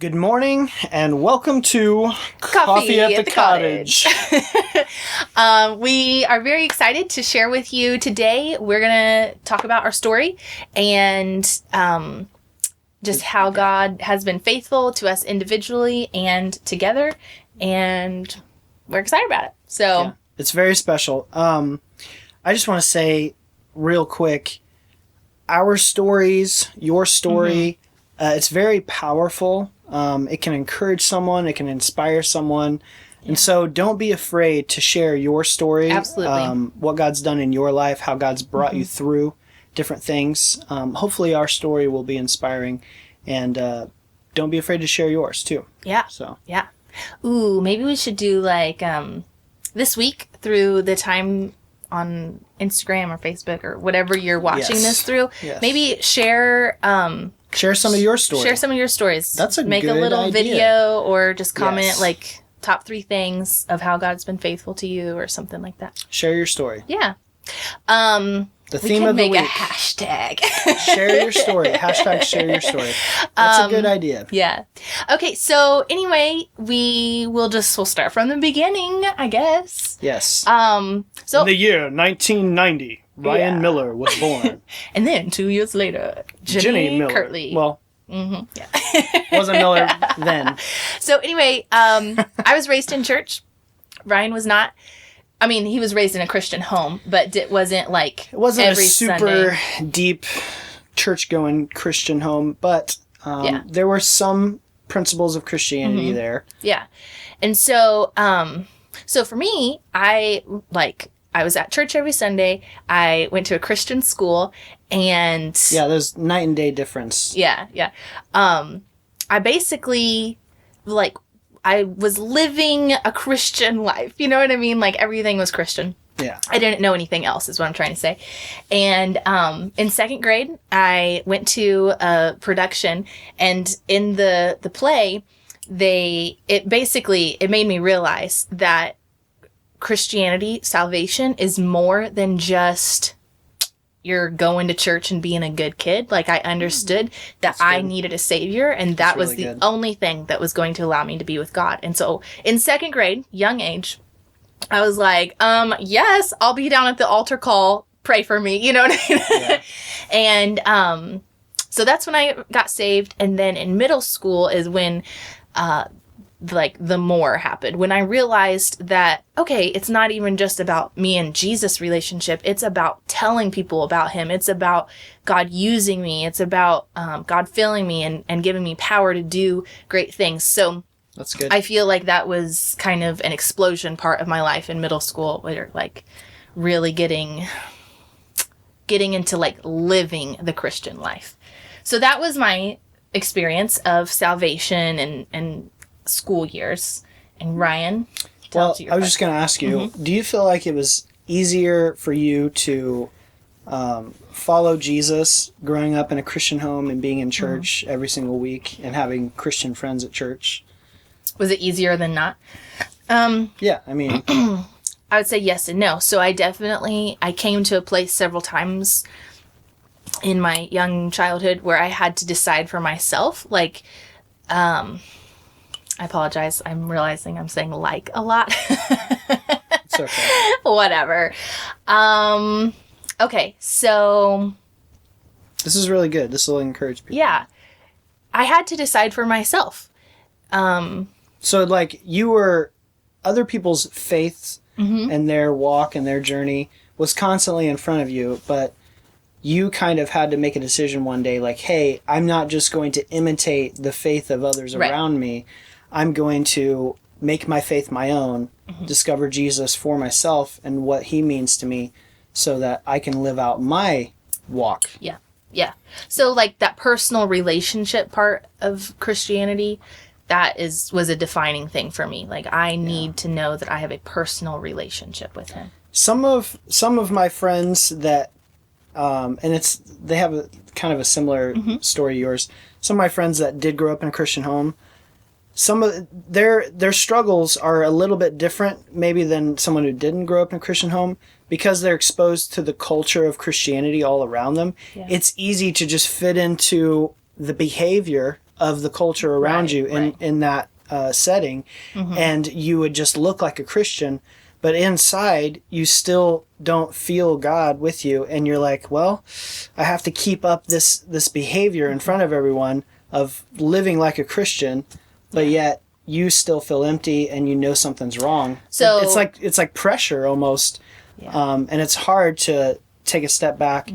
Good morning and welcome to Coffee at the Cottage. We are very excited to share with you today. We're going to talk about our story and just how God has been faithful to us individually and together. And we're excited about it. So it's very special. I just want to say real quick, our stories, your story, it's very powerful. It can encourage someone. It can inspire someone. Yeah. And so don't be afraid to share your story. Absolutely. What God's done in your life, how God's brought you through different things. Hopefully our story will be inspiring. And don't be afraid to share yours too. Yeah. So. Yeah. Ooh, maybe we should do like this week through the time on Instagram or Facebook or whatever you're watching this through. Yes. Maybe share... Share some of your stories. Share some of your stories. That's a Make good a little idea. Video or just comment like top 3 things of how God's been faithful to you or something like that. Share your story. Yeah. The theme of the week. We can make a hashtag. Share your story. Hashtag share your story. That's a good idea. Yeah. Okay, so anyway, we'll start from the beginning, I guess. Yes. So in the year 1990. Ryan Miller was born. And then 2 years later, Jenny Miller. Kirtley. Well, wasn't Miller then. So anyway, I was raised in church. Ryan was not. I mean, he was raised in a Christian home, but it wasn't like it wasn't every a super deep church-going Christian home, but there were some principles of Christianity there. Yeah. And so, so for me, I was at church every Sunday. I went to a Christian school and... Yeah, there's night and day difference. Yeah. I basically, I was living a Christian life. You know what I mean? Like, everything was Christian. Yeah. I didn't know anything else, is what I'm trying to say. And in 2nd grade, I went to a production, and in the play, it made me realize that Christianity, salvation, is more than just you're going to church and being a good kid. Like, I understood that I needed a savior, and that was the only thing that was going to allow me to be with God. And so in 2nd grade, young age, I was like, yes, I'll be down at the altar call. Pray for me. You know what I mean? Yeah. And so that's when I got saved. And then in middle school is when the more happened, when I realized that, okay, it's not even just about me and Jesus' relationship. It's about telling people about him. It's about God using me. It's about God filling me and giving me power to do great things. So that's good. I feel like that was kind of an explosion part of my life in middle school, where like really getting into like living the Christian life. So that was my experience of salvation and school years. And Ryan, I was just going to ask you, do you feel like it was easier for you to follow Jesus growing up in a Christian home and being in church every single week and having Christian friends at church? Was it easier than not? Yeah, I mean... I would say yes and no. So I came to a place several times in my young childhood where I had to decide for myself, like... I apologize. I'm realizing I'm saying like a lot. It's okay. Whatever. Okay, so... This is really good. This will encourage people. Yeah. I had to decide for myself. So, like, you were... Other people's faith and their walk and their journey was constantly in front of you, but you kind of had to make a decision one day, like, hey, I'm not just going to imitate the faith of others around me. I'm going to make my faith my own, discover Jesus for myself and what he means to me so that I can live out my walk. Yeah. Yeah. So like that personal relationship part of Christianity, that was a defining thing for me. Like I need to know that I have a personal relationship with him. Some of my friends that and they have a kind of a similar story to yours. Some of my friends that did grow up in a Christian home, some of their struggles are a little bit different maybe than someone who didn't grow up in a Christian home because they're exposed to the culture of Christianity all around them. Yeah. It's easy to just fit into the behavior of the culture around Right, you in that setting, and you would just look like a Christian, but inside you still don't feel God with you, and you're like, well, I have to keep up this behavior in front of everyone of living like a Christian, but yet you still feel empty and you know something's wrong. So it's like pressure almost, and it's hard to take a step back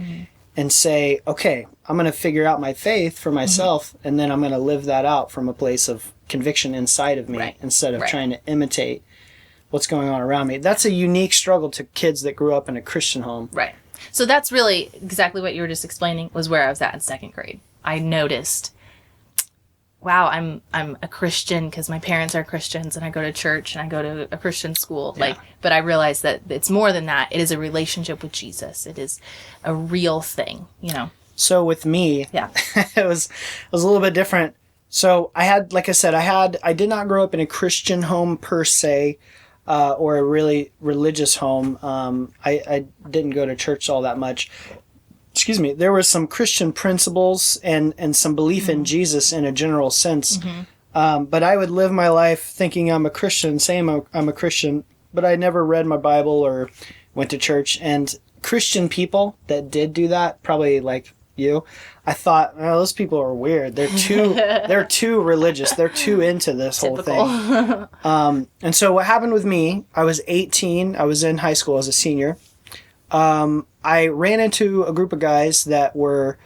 and say, okay, I'm going to figure out my faith for myself, and then I'm going to live that out from a place of conviction inside of me instead of trying to imitate what's going on around me. That's a unique struggle to kids that grew up in a Christian home. Right. So that's really exactly what you were just explaining was where I was at in second grade. I noticed, wow, I'm a Christian because my parents are Christians and I go to church and I go to a Christian school. But I realized that it's more than that. It is a relationship with Jesus. It is a real thing, So with me, it was a little bit different. So I had, like I said, I did not grow up in a Christian home per se, or a really religious home. I didn't go to church all that much. Excuse me. There were some Christian principles and some belief in Jesus in a general sense. But I would live my life thinking I'm a Christian, saying I'm a Christian, but I never read my Bible or went to church. And Christian people that did do that, probably like you, I thought, oh, those people are weird. They're too religious. They're too into this whole thing. And so what happened with me, I was 18. I was in high school as a senior. I ran into a group of guys that were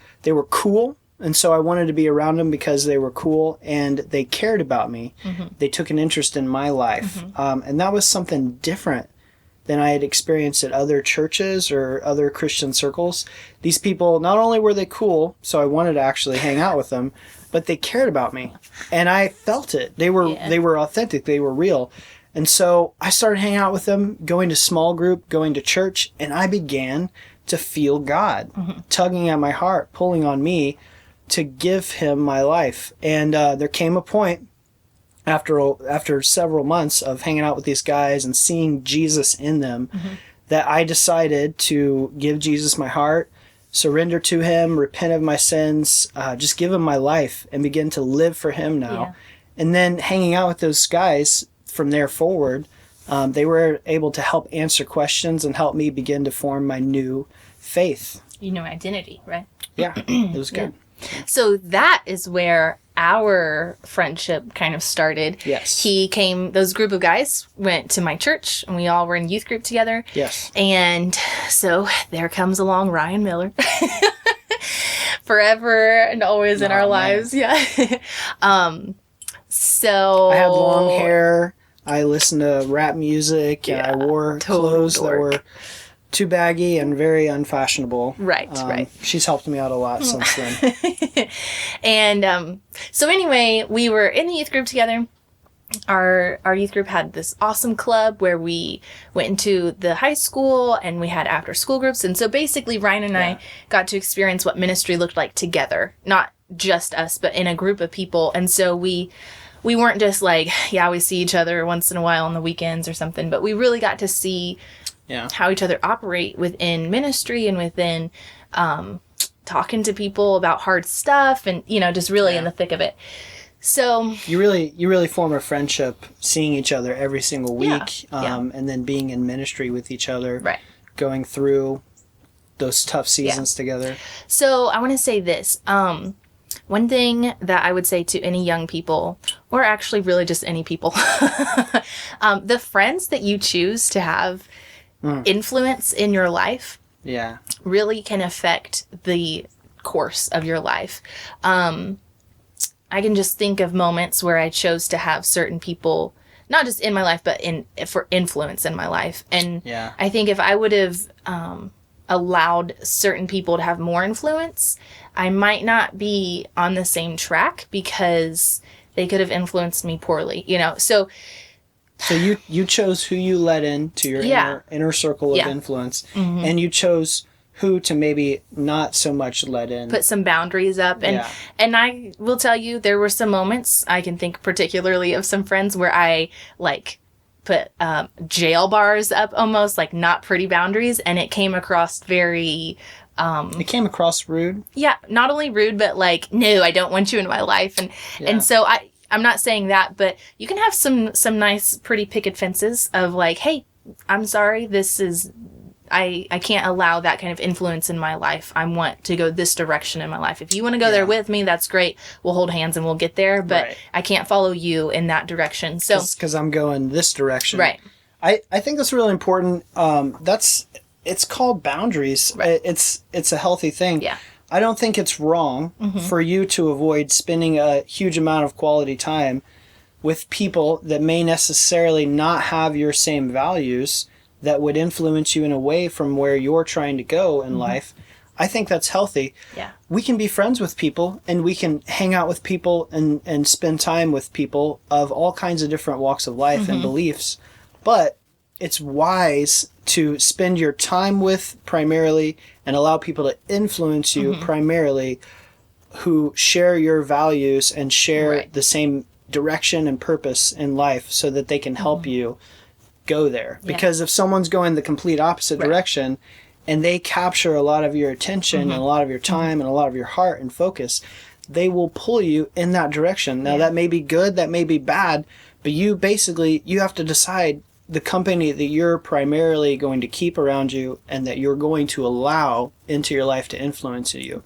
cool. And so I wanted to be around them because they were cool and they cared about me. They took an interest in my life. And that was something different than I had experienced at other churches or other Christian circles. These people, not only were they cool, so I wanted to actually hang out with them, but they cared about me. And I felt it. They were authentic. They were real. And so I started hanging out with them, going to small group, going to church, and I began to feel God tugging at my heart, pulling on me to give him my life. And there came a point after several months of hanging out with these guys and seeing Jesus in them that I decided to give Jesus my heart, surrender to him, repent of my sins, just give him my life and begin to live for him now. Yeah. And then hanging out with those guys from there forward, they were able to help answer questions and help me begin to form my new faith. Identity, right? Yeah, it was good. So that is where our friendship kind of started. Yes. Those group of guys went to my church and we all were in youth group together. Yes. And so there comes along Ryan Miller. Forever and always in our lives. Yeah. So I had long hair. I listened to rap music and I wore clothes that were too baggy and very unfashionable. Right. She's helped me out a lot since then. And so anyway, we were in the youth group together. Our youth group had this awesome club where we went into the high school and we had after school groups. And so basically Ryan and I got to experience what ministry looked like together. Not just us, but in a group of people. And so we weren't just like, we see each other once in a while on the weekends or something, but we really got to see how each other operate within ministry and within talking to people about hard stuff and, just really in the thick of it. So you really form a friendship seeing each other every single week, and then being in ministry with each other, going through those tough seasons together. So I want to say this. One thing that I would say to any young people, or actually really just any people, the friends that you choose to have influence in your life really can affect the course of your life. I can just think of moments where I chose to have certain people, not just in my life, but for influence in my life. And I think if I would have allowed certain people to have more influence, I might not be on the same track because they could have influenced me poorly, So you chose who you let into your inner circle of influence, and you chose who to maybe not so much let in. Put some boundaries up. And I will tell you, there were some moments, I can think particularly of some friends where I jail bars up, almost like not pretty boundaries, and it came across very it came across rude. Yeah, not only rude, but like, no, I don't want you in my life. And so I'm not saying that, but you can have some nice, pretty picket fences of like, hey, I'm sorry, this is, I can't allow that kind of influence in my life. I want to go this direction in my life. If you want to go there with me, that's great. We'll hold hands and we'll get there, but I can't follow you in that direction. So, because I'm going this direction. Right. I think that's really important. It's called boundaries. Right. It's a healthy thing. Yeah. I don't think it's wrong for you to avoid spending a huge amount of quality time with people that may necessarily not have your same values, that would influence you in a way from where you're trying to go in life. I think that's healthy. Yeah. We can be friends with people, and we can hang out with people and spend time with people of all kinds of different walks of life and beliefs. But it's wise to spend your time with primarily and allow people to influence you primarily who share your values and share the same direction and purpose in life, so that they can help you go there. Because if someone's going the complete opposite direction and they capture a lot of your attention and a lot of your time and a lot of your heart and focus, they will pull you in that direction. Now that may be good, that may be bad, but you have to decide the company that you're primarily going to keep around you and that you're going to allow into your life to influence you.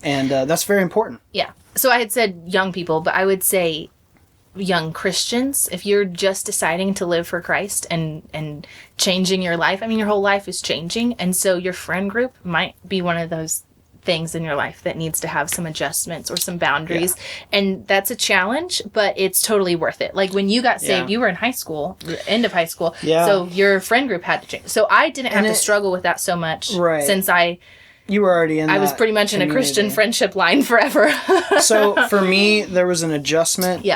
And that's very important. Yeah. So I had said young people, but I would say young Christians. If you're just deciding to live for Christ and changing your life, I mean, your whole life is changing. And so your friend group might be one of those things in your life that needs to have some adjustments or some boundaries. And that's a challenge, but it's totally worth it. Like when you got saved, you were in high school, the end of high school. So your friend group had to change. So I didn't have to struggle with that so much since you were already in I was pretty much community. In a Christian friendship line forever. So for me, there was an adjustment.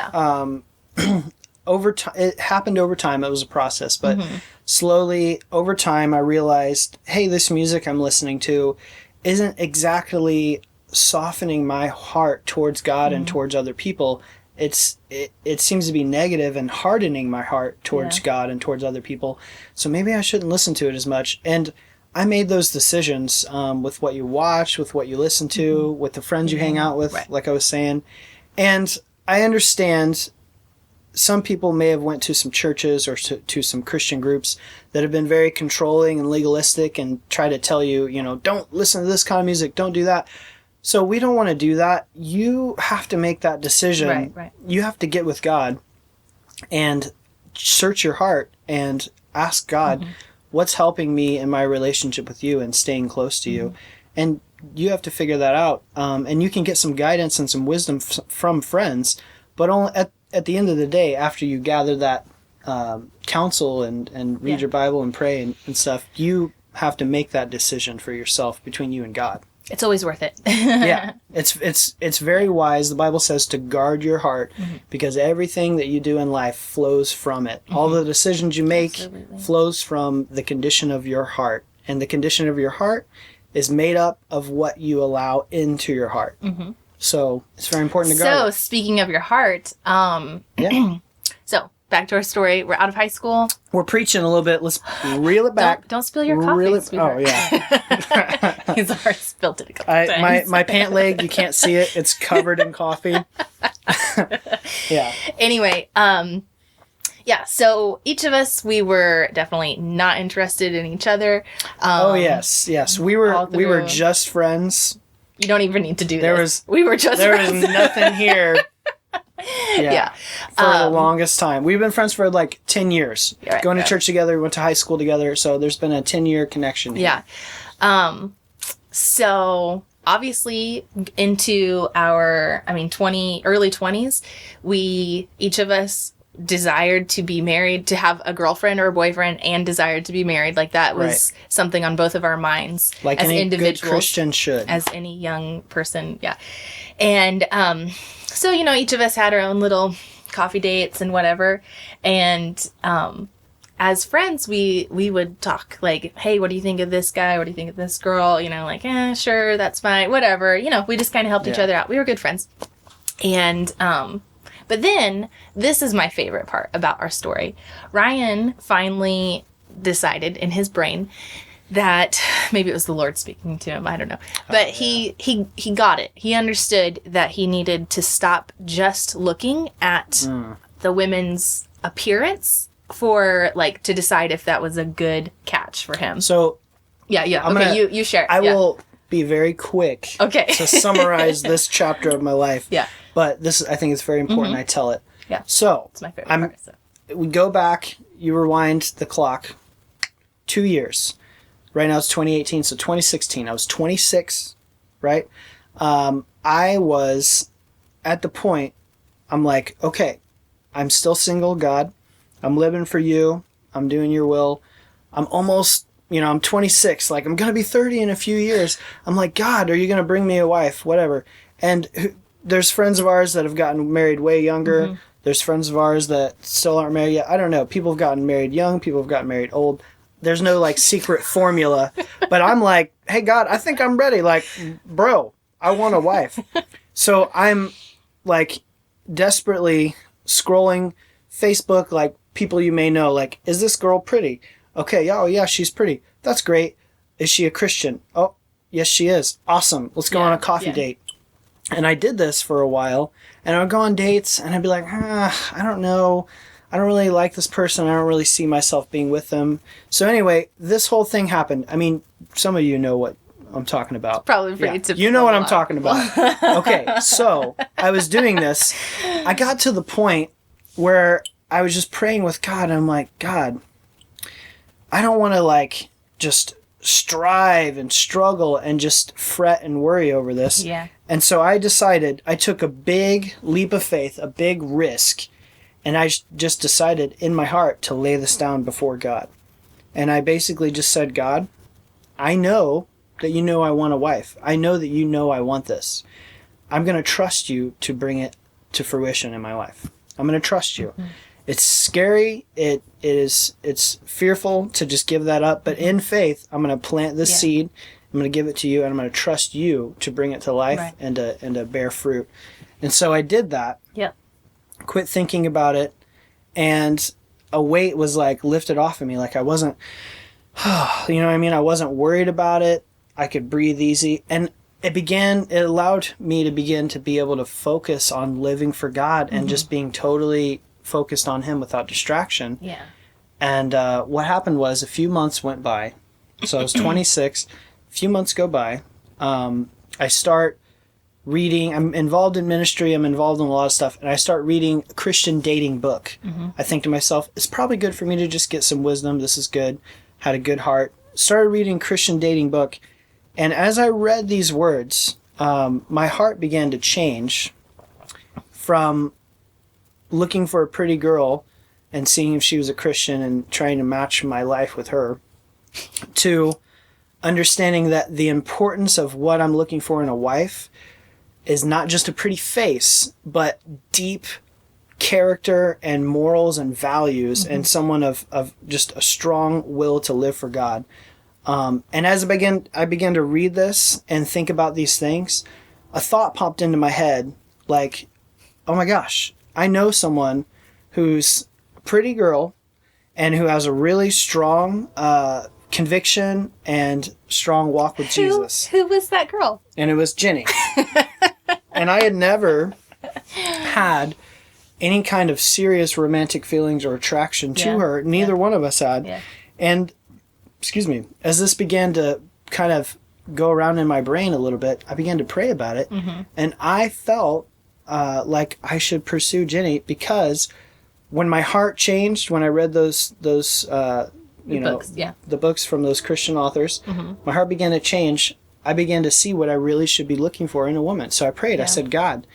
Over time, it happened over time. It was a process, but slowly over time, I realized, hey, this music I'm listening to isn't exactly softening my heart towards God and towards other people. It seems to be negative and hardening my heart towards God and towards other people. So maybe I shouldn't listen to it as much. And I made those decisions with what you watch, with what you listen to, with the friends you hang out with, like I was saying. And I understand some people may have went to some churches or to some Christian groups that have been very controlling and legalistic and try to tell you, don't listen to this kind of music, don't do that. So we don't want to do that. You have to make that decision. Right. You have to get with God and search your heart and ask God, what's helping me in my relationship with you and staying close to you? And you have to figure that out. And you can get some guidance and some wisdom from friends, but only at the end of the day, after you gather that counsel and read your Bible and pray and stuff, you have to make that decision for yourself between you and God. It's always worth it. It's very wise. The Bible says to guard your heart because everything that you do in life flows from it. All the decisions you make flows from the condition of your heart. And the condition of your heart is made up of what you allow into your heart. So it's very important to guard. So speaking of your heart, so back to our story. We're out of high school. We're preaching a little bit. Let's reel it back. Don't spill your coffee, sweetheart. Oh, yeah. He's already spilled it a couple times. My pant leg, you can't see it. It's covered in coffee. Anyway, so each of us, we were definitely not interested in each other. Yes. We were just friends. You don't even need to do this. We were just friends. There was nothing here. For the longest time. We've been friends for like 10 years. Going to church together, we went to high school together, so there's been a 10-year connection here. So obviously into our, early 20s, each of us desired to be married, to have a girlfriend or a boyfriend, and desired to be married. Like that was something on both of our minds, like as any individuals, good Christian should, as any young person. And so each of us had our own little coffee dates and whatever, and as friends we would talk like, hey, what do you think of this guy, what do you think of this girl, like, sure, that's fine, whatever, we just kind of helped each other out. We were good friends. And But then, this is my favorite part about our story. Ryan finally decided in his brain that maybe it was the Lord speaking to him, I don't know. But he got it. He understood that he needed to stop just looking at the women's appearance for, like, to decide if that was a good catch for him. So, yeah. You share it. I will be very quick to summarize this chapter of my life. Yeah. But this, I think it's very important I tell it. Yeah. So, it's my favorite part. So. We go back, you rewind the clock 2 years. Right now it's 2018, so 2016. I was 26, right? I was at the point, I'm like, okay, I'm still single, God. I'm living for you. I'm doing your will. I'm almost, I'm 26. Like, I'm going to be 30 in a few years. I'm like, God, are you going to bring me a wife? Whatever. And there's friends of ours that have gotten married way younger. There's friends of ours that still aren't married yet. I don't know. People have gotten married young. People have gotten married old. There's no, like, secret formula. But I'm like, hey, God, I think I'm ready. Like, bro, I want a wife. So I'm, like, desperately scrolling Facebook, like, people you may know. Like, is this girl pretty? Okay, oh, yeah, she's pretty. That's great. Is she a Christian? Oh, yes, she is. Awesome. Let's go on a coffee date. And I did this for a while. And I would go on dates, and I'd be like, I don't know. I don't really like this person. I don't really see myself being with them. So anyway, this whole thing happened. I mean, some of you know what I'm talking about. Probably pretty typical. You know what I'm talking about. Okay, so I was doing this. I got to the point where I was just praying with God. And I'm like, God, I don't want to, like, just strive and struggle and just fret and worry over this. Yeah. And so I decided, I took a big leap of faith, a big risk. And I just decided in my heart to lay this down before God. And I basically just said, God, I know that you know I want a wife. I know that you know I want this. I'm going to trust you to bring it to fruition in my life. I'm going to trust you. It's scary. It's fearful to just give that up. But in faith, I'm going to plant this seed. I'm going to give it to you, and I'm going to trust you to bring it to life and to bear fruit. And so I did that. Yep. Quit thinking about it, and a weight was, like, lifted off of me. Like, I wasn't, you know what I mean? I wasn't worried about it. I could breathe easy. And it allowed me to begin to be able to focus on living for God and just being totally focused on Him without distraction. Yeah. And what happened was a few months went by. So I was 26. A few months go by. I start reading. I'm involved in ministry. I'm involved in a lot of stuff. And I start reading a Christian dating book. I think to myself, it's probably good for me to just get some wisdom. This is good. Had a good heart. Started reading Christian dating book. And as I read these words, my heart began to change from looking for a pretty girl and seeing if she was a Christian and trying to match my life with her, to understanding that the importance of what I'm looking for in a wife is not just a pretty face, but deep character and morals and values, and someone of just a strong will to live for God. And as I began to read this and think about these things, a thought popped into my head, like, oh my gosh, I know someone who's a pretty girl and who has a really strong conviction and strong walk with Jesus. Who was that girl? And it was Jenny. And I had never had any kind of serious romantic feelings or attraction to her. Neither one of us had. Yeah. And, as this began to kind of go around in my brain a little bit, I began to pray about it. And I felt like I should pursue Jenny, because when my heart changed, when I read those the books from those Christian authors, my heart began to change. I began to see what I really should be looking for in a woman. So I prayed. I said, God,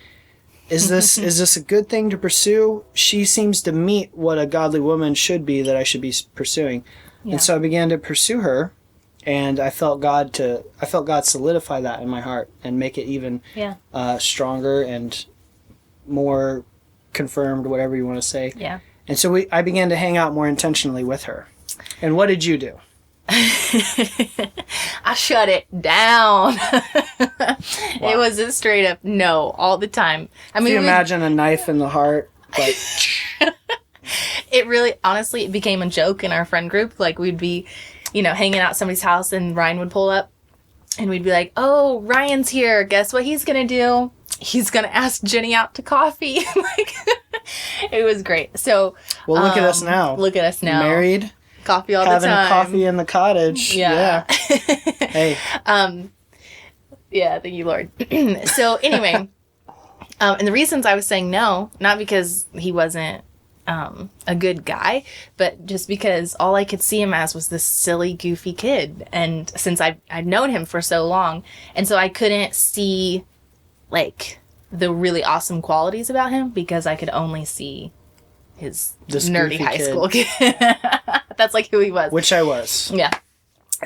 is this a good thing to pursue? She seems to meet what a godly woman should be that I should be pursuing. And so I began to pursue her, and I felt God solidify that in my heart and make it even stronger and more confirmed, whatever you want to say. Yeah. And so I began to hang out more intentionally with her. And what did you do? I shut it down. It was a straight up no all the time. I mean, Can you imagine a knife in the heart? Like, it really, honestly, it became a joke in our friend group. Like, we'd be, hanging out at somebody's house and Ryan would pull up and we'd be like, oh, Ryan's here. Guess what he's going to do? He's going to ask Jenny out to coffee. Like, it was great. So, well, look at us now. Look at us now. Married. Coffee all the time. Having coffee in the cottage. Yeah. Hey. Yeah, thank you, Lord. So anyway, and the reasons I was saying no, not because he wasn't a good guy, but just because all I could see him as was this silly, goofy kid. And since I'd known him for so long, and so I couldn't see, like, the really awesome qualities about him because I could only see this nerdy high school kid. That's like who he was. Which I was. Yeah.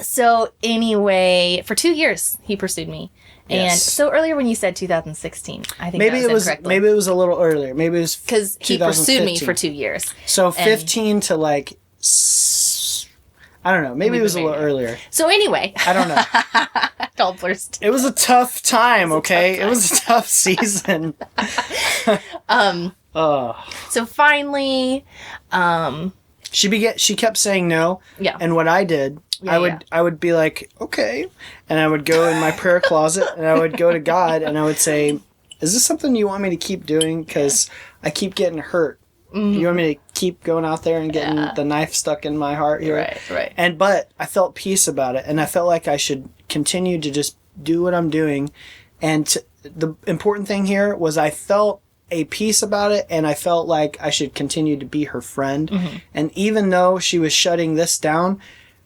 So anyway, for 2 years he pursued me. Yes. And so earlier when you said 2016, I think maybe that was incorrectly. Maybe it was a little earlier. Maybe it was because he pursued me for 2 years. So 15 to like, I don't know. Maybe it was a little earlier. So anyway, I don't know. It all blurs together. It was a tough time. Okay, it was a tough season. So finally, she kept saying no. Yeah. And what I did, I would be like, okay, and I would go in my prayer closet and I would go to God and I would say, is this something you want me to keep doing? Because I keep getting hurt. Mm-hmm. You want me to keep going out there and getting the knife stuck in my heart here? Right. But I felt peace about it, and I felt like I should continue to just do what I'm doing. And the important thing here was I felt a peace about it, and I felt like I should continue to be her friend. Mm-hmm. And even though she was shutting this down,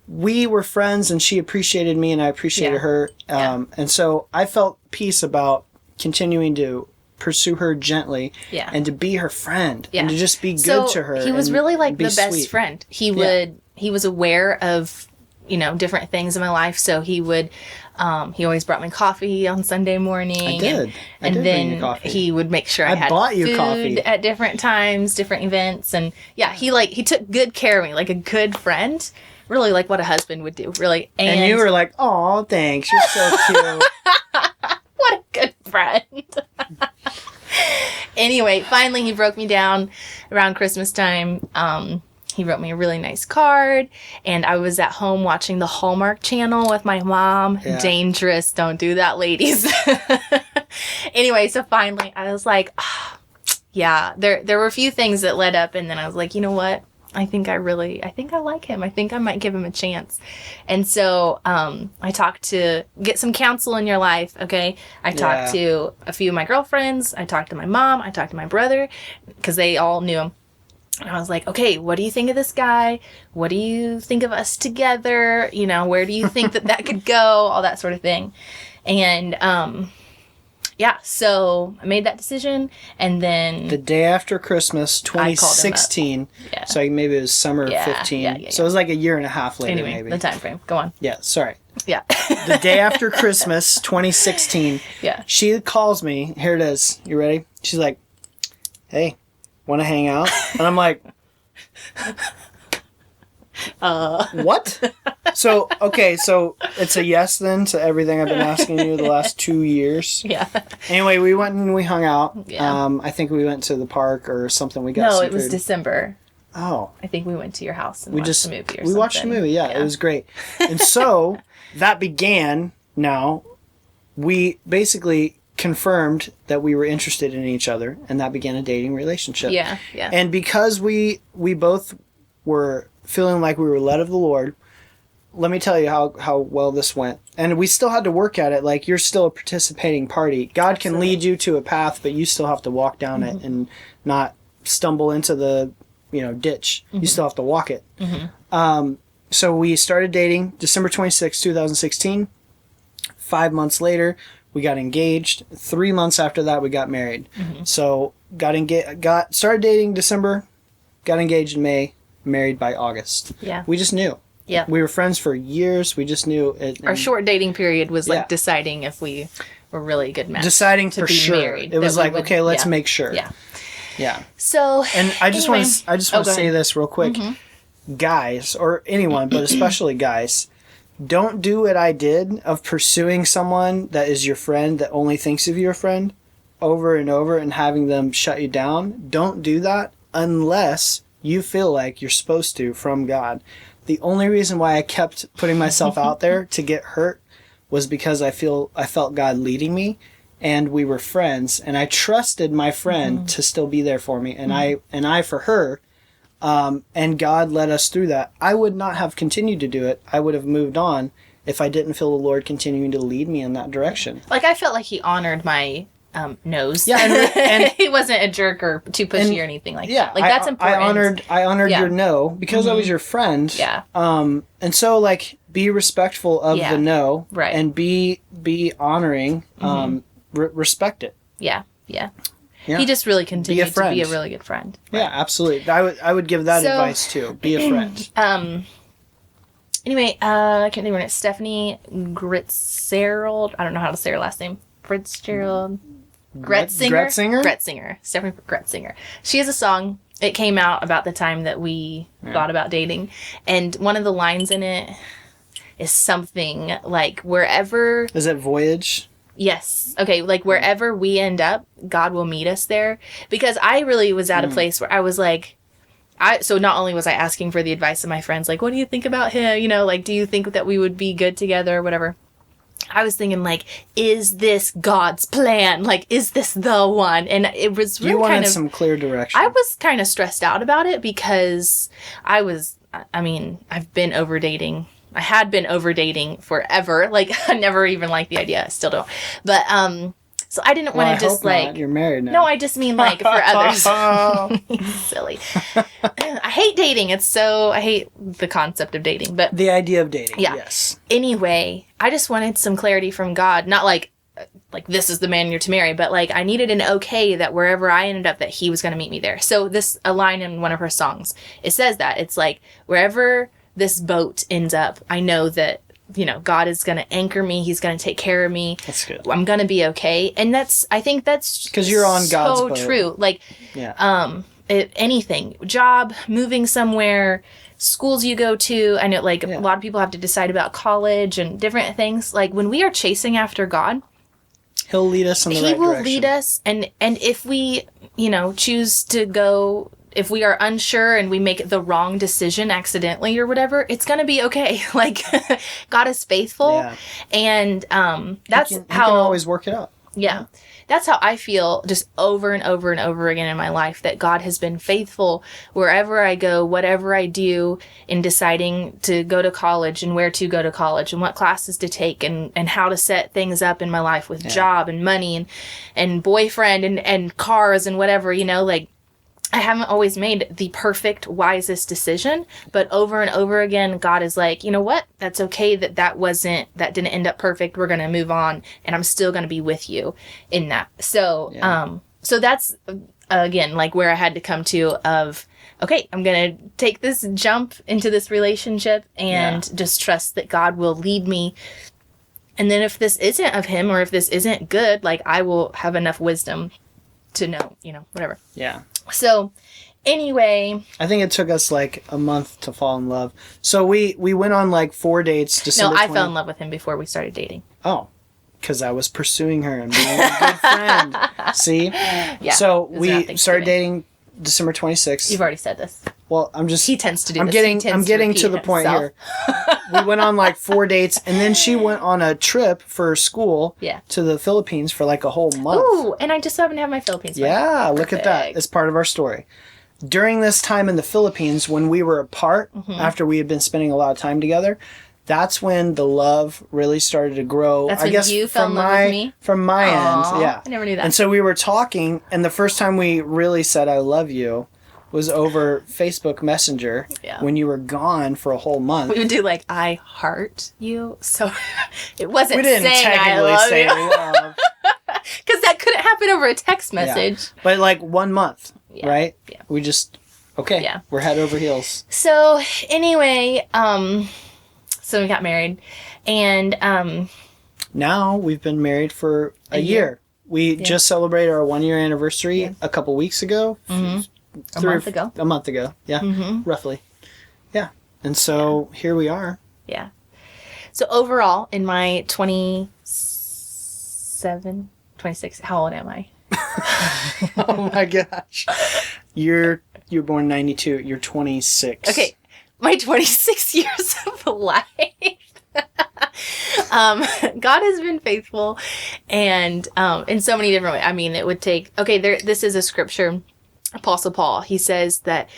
we were friends, and she appreciated me, and I appreciated her. And so I felt peace about continuing to pursue her gently and to be her friend and to just be good to her. He was really like the best sweet. friend. He was aware of, different things in my life. So he would, he always brought me coffee on Sunday morning. I did then bring you coffee. He would make sure I had bought you food coffee at different times, different events. And he took good care of me, like a good friend. Really like what a husband would do, really. And you were like, "Oh, thanks. You're so cute." What a good friend. Anyway, finally he broke me down around Christmas time. He wrote me a really nice card, and I was at home watching the Hallmark Channel with my mom. Yeah. Dangerous. Don't do that, ladies. Anyway, so finally I was like, there were a few things that led up, and then I was like, you know what? I think I like him. I think I might give him a chance. And so I talked to get some counsel in your life, okay? I talked to a few of my girlfriends. I talked to my mom. I talked to my brother because they all knew him. And I was like, okay, what do you think of this guy? What do you think of us together? Where do you think that could go? All that sort of thing. And so I made that decision, and then the day after Christmas, 2016. Yeah. So maybe it was summer 15. Yeah. So it was like a year and a half later. Anyway, maybe the time frame. Go on. Yeah. Sorry. Yeah. The day after Christmas, 2016. Yeah. She calls me. Here it is. You ready? She's like, "Hey, want to hang out?" And I'm like, what? So it's a yes then to everything I've been asking you the last 2 years. Yeah. Anyway, we went and we hung out. Yeah. I think we went to the park or something. We got some it was food. December. Oh. I think we went to your house and watched a movie or something. We watched a movie, yeah. It was great. And so that began now. We basically confirmed that we were interested in each other, and that began a dating relationship. Yeah. And because we both were feeling like we were led of the Lord, let me tell you how well this went. And we still had to work at it. Like, you're still a participating party. God can lead you to a path, but you still have to walk down it and not stumble into the ditch. You still have to walk it. So we started dating December 26, 2016. 5 months later, we got engaged. 3 months after that, we got married. So started dating December, got engaged in May, married by August. Yeah. We just knew. Yeah. We were friends for years. We just knew it. Our short dating period was like deciding if we were really a good match. Deciding to be sure. Married. It was like, okay, let's make sure. Yeah. Yeah. So, and I just want to say this real quick. Guys, or anyone, but especially guys, don't do what I did of pursuing someone that is your friend that only thinks of you a friend over and over and having them shut you down. Don't do that unless you feel like you're supposed to from God. The only reason why I kept putting myself out there to get hurt was because I felt God leading me, and we were friends, and I trusted my friend to still be there for me, and I for her. And God led us through that. I would not have continued to do it. I would have moved on if I didn't feel the Lord continuing to lead me in that direction. Like, I felt like he honored my no's. Yeah, and he wasn't a jerk or too pushy or anything like that. Like, that's important. I honored your no because I was your friend. Yeah. And so, like, be respectful of the no. Right. And be honoring, respect it. Yeah. Yeah. Yeah. He just really continued to be a really good friend. Right? Yeah, absolutely. I would give that advice too. Be a friend. Anyway, I can't think of it. Stephanie Gritzgerald. I don't know how to say her last name. Fitzgerald. Gretzinger. Stephanie Gretzinger. She has a song. It came out about the time that we thought about dating. And one of the lines in it is something like, wherever... Is it Voyage? Yes. Okay, like wherever we end up, God will meet us there. Because I really was at a place where I was like... So not only was I asking for the advice of my friends, like, what do you think about him? You know, like, do you think that we would be good together or whatever? I was thinking, like, is this God's plan? Like, is this the one? And it was really you wanted some clear direction. I was kind of stressed out about it because I've been over dating. I had been over dating forever. Like, I never even liked the idea. I still don't. But, so I didn't want to just, like... You're married now. No, I just mean, like, for others. Silly. I hate dating. I hate the concept of dating. But the idea of dating, yeah. Yes. Anyway, I just wanted some clarity from God. Not like this is the man you're to marry, but, like, I needed an okay that wherever I ended up, that he was going to meet me there. So a line in one of her songs, it says that. It's like, wherever this boat ends up, I know that, you know, God is going to anchor me. He's going to take care of me. That's good. I'm going to be okay. And I think that's because you're on God's boat. So true. Like, anything, job, moving somewhere, schools you go to. I know, like, a lot of people have to decide about college and different things. Like, when we are chasing after God, He'll lead us in the right direction. He will lead us. And if we, you know, choose to go, if we are unsure and we make the wrong decision accidentally or whatever, it's going to be okay. Like, God is faithful. Yeah. And that's he can always work it out. Yeah. That's how I feel just over and over and over again in my life, that God has been faithful wherever I go, whatever I do, in deciding to go to college and where to go to college and what classes to take and how to set things up in my life with job and money and boyfriend and cars and whatever, you know, like, I haven't always made the perfect, wisest decision, but over and over again, God is like, you know what? That's okay that didn't end up perfect. We're going to move on, and I'm still going to be with you in that. So, so that's, again, like, where I had to come to of, okay, I'm going to take this jump into this relationship and just trust that God will lead me. And then if this isn't of him or if this isn't good, like, I will have enough wisdom to know, you know, whatever. Yeah. So, anyway... I think it took us, like, a month to fall in love. So, we went on, like, 4 dates. December 20... I fell in love with him before we started dating. Oh. Because I was pursuing her and being a good friend. See? Yeah. So, we started dating December 26th. You've already said this. Well, I'm just... He tends to do I'm this. I'm getting to the point here. We went on, like, 4 dates, and then she went on a trip for school to the Philippines for, like, a whole month. Ooh, and I just haven't had my Philippines friend. Yeah, look at that. It's part of our story. During this time in the Philippines, when we were apart, after we had been spending a lot of time together, that's when the love really started to grow. That's when you fell in love with me? From my end, yeah. I never knew that. And so we were talking, and the first time we really said, I love you, was over Facebook Messenger when you were gone for a whole month. We would do, like, I heart you. So it wasn't we didn't saying technically I love say you. love. Because that couldn't happen over a text message. Yeah. But, like, 1 month, right? Yeah. We just, we're head over heels. So, anyway, so we got married. And now we've been married for a year. We just celebrated our 1-year anniversary a couple weeks ago. A month ago. Yeah, roughly. Yeah. And so here we are. Yeah. So overall, in my 26, how old am I? Oh my gosh. You're born 92. You're 26. Okay. My 26 years of life. God has been faithful and in so many different ways. I mean, it would take, this is a scripture. Apostle Paul, he says that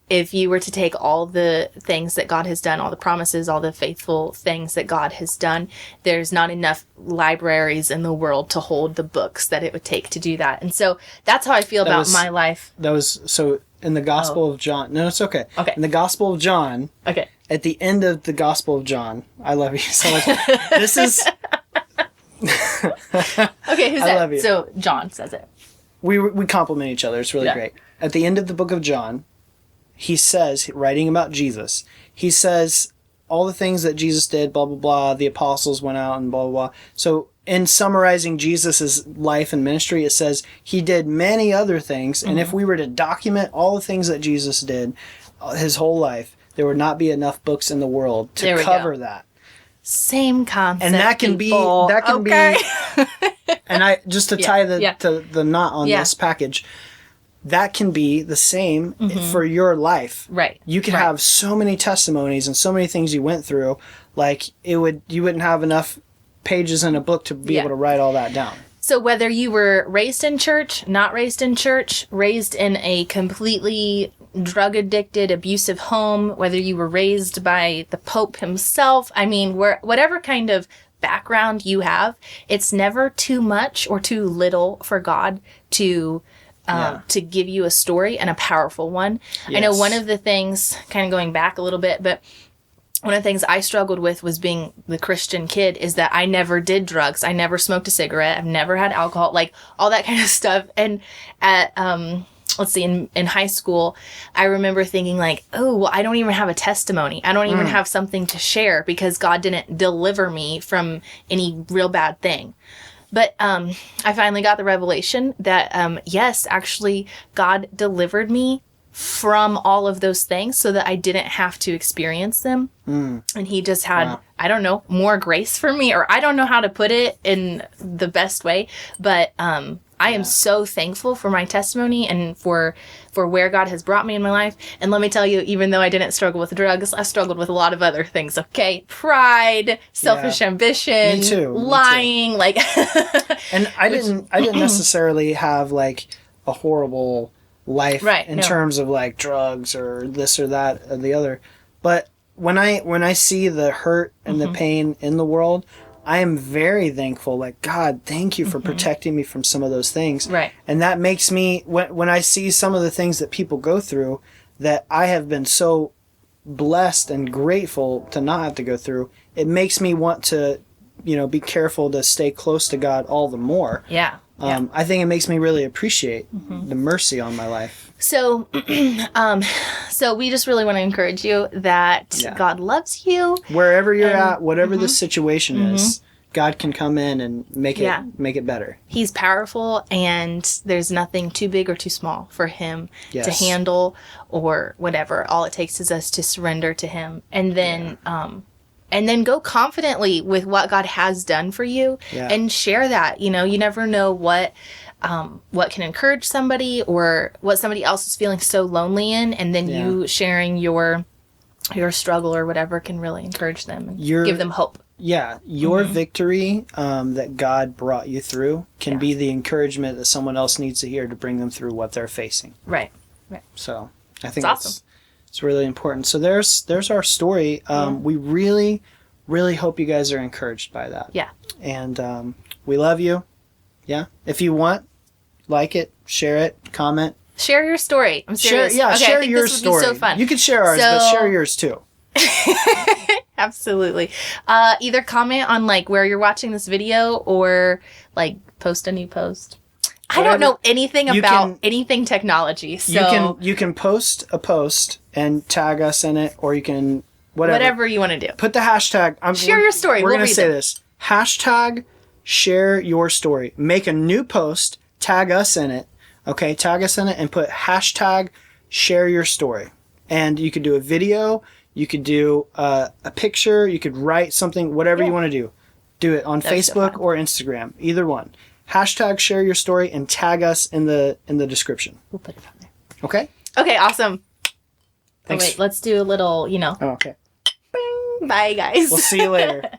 if you were to take all the things that God has done, all the promises, all the faithful things that God has done, there's not enough libraries in the world to hold the books that it would take to do that. And so that's how I feel about my life. That was, so in the Gospel of John, no, it's okay. Okay. In the Gospel of John, okay. At the end of the Gospel of John, I love you so much. This is... Okay, who said I love you. So John says it. We compliment each other. It's really great. At the end of the book of John, he says, writing about Jesus, he says all the things that Jesus did, blah, blah, blah, the apostles went out and blah, blah, blah. So in summarizing Jesus' life and ministry, it says he did many other things. And if we were to document all the things that Jesus did his whole life, there would not be enough books in the world to cover that. Same concept. And that can be, and I, just to tie the knot on this package, that can be the same for your life. Right. You can have so many testimonies and so many things you went through, like you wouldn't have enough pages in a book to be able to write all that down. So whether you were raised in church, not raised in church, raised in a completely drug addicted, abusive home, whether you were raised by the Pope himself, I mean, whatever kind of background you have, it's never too much or too little for God to give you a story, and a powerful one. Yes. I know one of the things, kind of going back a little bit, but one of the things I struggled with was being the Christian kid is that I never did drugs. I never smoked a cigarette. I've never had alcohol, like all that kind of stuff. And at, in high school, I remember thinking like, oh, well, I don't even have a testimony. I don't even have something to share because God didn't deliver me from any real bad thing. But I finally got the revelation that, yes, actually, God delivered me from all of those things so that I didn't have to experience them. And he just had, I don't know, more grace for me, or I don't know how to put it in the best way. But I am so thankful for my testimony and for where God has brought me in my life. And let me tell you, even though I didn't struggle with drugs, I struggled with a lot of other things, okay? Pride, selfish ambition, me too. Lying, like... And I didn't necessarily have, like, a horrible life in terms of, like, drugs or this or that or the other. But when I see the hurt and the pain in the world, I am very thankful. Like, God, thank you for protecting me from some of those things. Right. And that makes me, when I see some of the things that people go through that I have been so blessed and grateful to not have to go through, it makes me want to, be careful to stay close to God all the more. Yeah. I think it makes me really appreciate the mercy on my life. So, so we just really want to encourage you that God loves you. Wherever you're at, whatever the situation is, God can come in and make it better. He's powerful, and there's nothing too big or too small for him to handle or whatever. All it takes is us to surrender to him, and then go confidently with what God has done for you and share that. You never know what can encourage somebody or what somebody else is feeling so lonely in, and then you sharing your struggle or whatever can really encourage them and give them hope. Yeah, your victory that God brought you through can be the encouragement that someone else needs to hear to bring them through what they're facing. Right. So I think that's awesome. It's really important. So there's our story. We really, really hope you guys are encouraged by that. Yeah. And we love you. Yeah. If you want, like it, share it, comment. Share your story. I'm serious. Share your story. Would be so fun. You can share ours, but share yours too. Absolutely. Either comment on like where you're watching this video or like post a new post. I don't know anything about anything technology, so you can post a post and tag us in it, or you can whatever you want to do. Put the hashtag. Share your story. We're going to say this. Hashtag share your story. Make a new post. Tag us in it. Okay, tag us in it and put hashtag share your story. And you could do a video. You could do a picture. You could write something, whatever you want to do. Do it on That'd be so Facebook fun. or Instagram, either one. Hashtag share your story and tag us in the description. We'll put it on there. Okay? Okay, awesome. Thanks. Oh, wait, let's do a little, Oh, okay. bye, guys. We'll see you later.